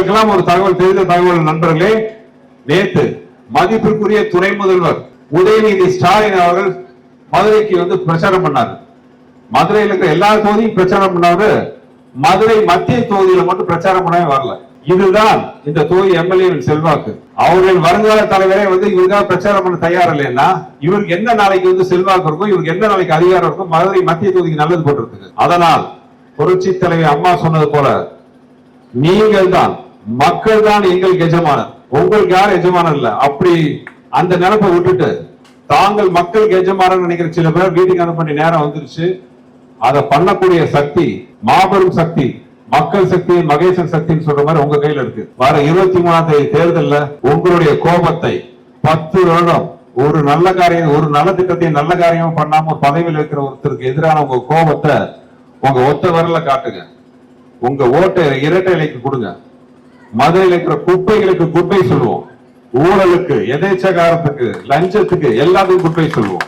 உங்களுக்கெல்லாம் ஒரு தகவல், தெரிந்த தகவல் நண்பர்களே, நேத்து மதிப்பிற்குரிய துணை முதல்வர் உதயநிதி ஸ்டாலின் அவர்கள் மதுரைக்கு வந்து பிரச்சாரம் பண்ணாரு. மதுரையில் இருக்கிற எல்லா தொகுதியும் பிரச்சாரம் பண்ணாரு. மதுரை மத்திய தொகுதியில மட்டும் பிரச்சாரம் பண்ணவே வரல. இதுதான் இந்த தொகுதி எம்எல்ஏ செல்வாக்கு. அவர்கள் வருங்கால தலைவரே வந்து இவருக்காக பிரச்சாரம் பண்ண தயார் இல்லைன்னா இவருக்கு என்ன நாளைக்கு வந்து செல்வாக்கு இருக்கும், இவருக்கு என்ன நாளைக்கு அதிகாரம் இருக்கும் மதுரை மத்திய தொகுதிக்கு நல்லது போட்டிருக்கு. அதனால் புரட்சி தலைவி அம்மா சொன்னது போல நீங்கள் தான், மக்கள் தான் எங்களுக்கு எஜமானர், உங்களுக்கு யாரும் எஜமானர் இல்ல. அப்படி அந்த நினைப்பை விட்டுட்டு தாங்கள் மக்களுக்கு எஜமானர் நினைக்கிற சில பேர் வீட்டுக்கு அனுப்ப நேரம் வந்துருச்சு. அதை பண்ணக்கூடிய சக்தி, மாபெரும் சக்தி, மக்கள் சக்தி, மகேசன் சக்தின்னு சொல்ற மாதிரி உங்க கையில இருக்கு. வர 23ஆம் தேதி தேர்தல்ல உங்களுடைய கோபத்தை 10 வருடம் ஒரு நல்ல காரியம், ஒரு நல்ல திட்டத்தையும் நல்ல காரியமும் பண்ணாம ஒரு பதவியில் இருக்கிற ஒருத்தருக்கு எதிரான உங்க கோபத்தை உங்க ஒத்த வரல காட்டுங்க. உங்க ஓட்டை இரட்டை இலைக்கு கொடுங்க. மதுரையில் இருக்கிற குப்பைகளுக்கு குப்பை சொல்லுவோம், ஊழலுக்கு, எதேச்சகாரத்துக்கு, லஞ்சத்துக்கு எல்லாத்துக்கும் குப்பை சொல்லுவோம்.